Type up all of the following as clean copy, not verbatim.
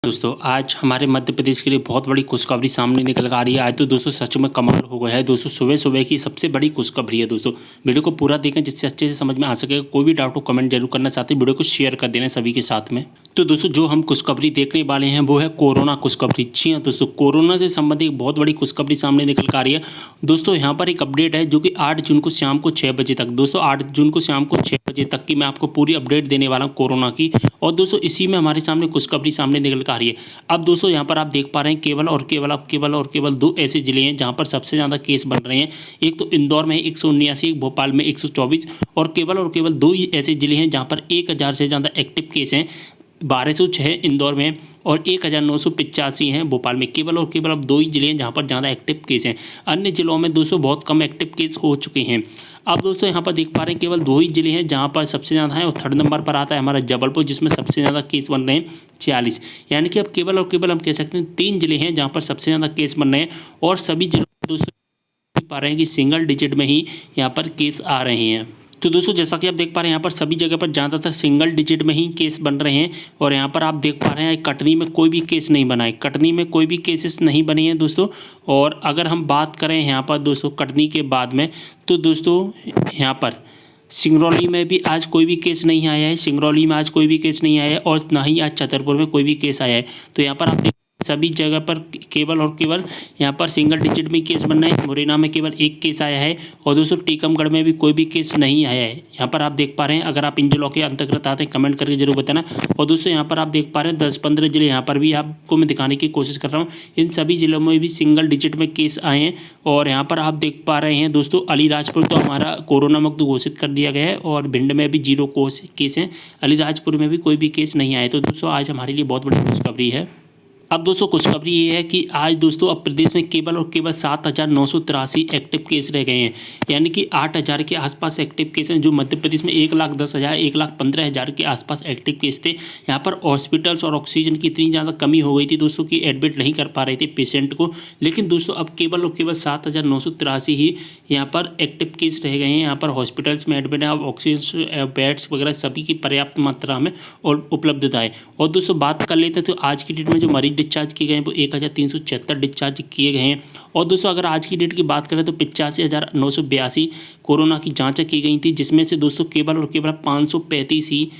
दोस्तों आज हमारे मध्य प्रदेश के लिए बहुत बड़ी खुशखबरी सामने निकल कर आ रही है। आज तो दोस्तों सच में कमाल हो गया है। दोस्तों सुबह सुबह की सबसे बड़ी खुशखबरी है। दोस्तों वीडियो को पूरा देखें जिससे अच्छे से समझ में आ सके। कोई भी डाउट हो कमेंट जरूर करना चाहते हैं, वीडियो को शेयर कर देना सभी के साथ में। तो दोस्तों जो हम खुशखबरी देखने वाले हैं वो है कोरोना खुशखबरी। जी हाँ दोस्तों, कोरोना से संबंधित बहुत बड़ी खुशखबरी सामने निकल कर आ रही है। दोस्तों यहाँ पर एक अपडेट है जो कि 8 जून को शाम को 6 बजे तक, दोस्तों 8 जून को शाम को 6 बजे तक की मैं आपको पूरी अपडेट देने वाला हूँ कोरोना की। और दोस्तों इसी में हमारे सामने खुशखबरी सामने निकल कर आ रही है। अब दोस्तों यहाँ पर आप देख पा रहे हैं केवल दो ऐसे जिले हैं जहाँ पर सबसे ज़्यादा केस बन रहे हैं। एक तो इंदौर में 179, एक भोपाल में 124 और केवल दो ही ऐसे जिले हैं जहाँ पर 1000 से ज़्यादा एक्टिव केस हैं। 1206 इंदौर में और 1985 हैं भोपाल में। केवल अब दो ही जिले हैं जहाँ पर ज़्यादा एक्टिव केस हैं। अन्य जिलों में दोस्तों बहुत कम एक्टिव केस हो चुके हैं। अब दोस्तों यहाँ पर देख पा रहे हैं केवल दो ही जिले हैं जहाँ पर सबसे ज़्यादा है और थर्ड नंबर पर आता है हमारा जबलपुर, जिसमें सबसे ज़्यादा केस बन रहे हैं 46। यानी कि अब केवल हम कह सकते हैं 3 जिले हैं जहाँ पर सबसे ज़्यादा केस बन रहे हैं और सभी जिलों में दोस्तों पा रहे हैं कि सिंगल डिजिट में ही यहाँ पर केस आ रहे हैं। तो दोस्तों जैसा कि आप देख पा रहे हैं यहाँ पर सभी जगह पर ज़्यादातर सिंगल डिजिट में ही केस बन रहे हैं। और यहाँ पर आप देख पा रहे हैं कटनी में कोई भी केस नहीं बना है, कटनी में कोई भी केसेस नहीं बने हैं दोस्तों। और अगर हम बात करें यहाँ पर दोस्तों कटनी के बाद में, तो दोस्तों यहाँ पर सिंगरौली में भी आज कोई भी केस नहीं आया है। सिंगरौली में आज कोई भी केस नहीं आया है और ना ही आज छतरपुर में कोई भी केस आया है। तो यहाँ पर आप सभी जगह पर केवल यहाँ पर सिंगल डिजिट में केस बन रहे हैं। मुरैना में केवल 1 केस आया है और दोस्तों टीकमगढ़ में भी कोई भी केस नहीं आया है। यहाँ पर आप देख पा रहे हैं, अगर आप इन जिलों के अंतर्गत आते हैं कमेंट करके जरूर बताना। और दोस्तों यहाँ पर आप देख पा रहे हैं 10-15 जिले यहाँ पर भी आपको मैं दिखाने की कोशिश कर रहा हूँ। इन सभी जिलों में भी सिंगल डिजिट में केस आए हैं। और यहाँ पर आप देख पा रहे हैं दोस्तों अलीराजपुर तो हमारा कोरोना मुक्त घोषित कर दिया गया है और भिंड में भी 0 केस हैं। अलीराजपुर में भी कोई भी केस नहीं आए। तो दोस्तों आज हमारे लिए बहुत बड़ी खुशखबरी है। अब दोस्तों खुशखबरी ये है कि आज दोस्तों अब प्रदेश में केवल 7,983 एक्टिव केस रह गए हैं। यानी कि 8,000 के आसपास एक्टिव केस हैं। जो मध्य प्रदेश में 1,10,000 1,15,000 के आसपास एक्टिव केस थे। यहाँ पर हॉस्पिटल्स और ऑक्सीजन की इतनी ज़्यादा कमी हो गई थी दोस्तों कि एडमिट नहीं कर पा रहे थे पेशेंट को। लेकिन दोस्तों अब केवल 7,983 ही यहाँ पर एक्टिव केस रह गए हैं। यहाँ पर हॉस्पिटल्स में एडमिट है, अब ऑक्सीजन बेड्स वगैरह सभी की पर्याप्त मात्रा में और उपलब्धता है। और दोस्तों बात कर लेते हैं तो आज की डेट में जो मरीज डिस्चार्ज किए गए हैं वो 1,376 डिस्चार्ज किए गए हैं। और दोस्तों अगर आज की डेट की बात करें तो 85,982 कोरोना की जांच की गई थी, जिसमें से दोस्तों केवल 535 ही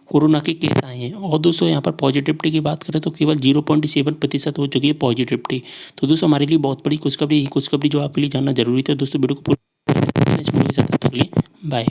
कोरोना के केस आए हैं। और दोस्तों यहाँ पर पॉजिटिविटी की बात करें तो केवल 0.7% हो चुकी है पॉजिटिविटी। तो दोस्तों हमारे लिए बहुत बड़ी खुशखबरी जो आपके लिए जानना जरूरी था। दोस्तों वीडियो को पूरा इस वीडियो के साथ तक के लिए बाय।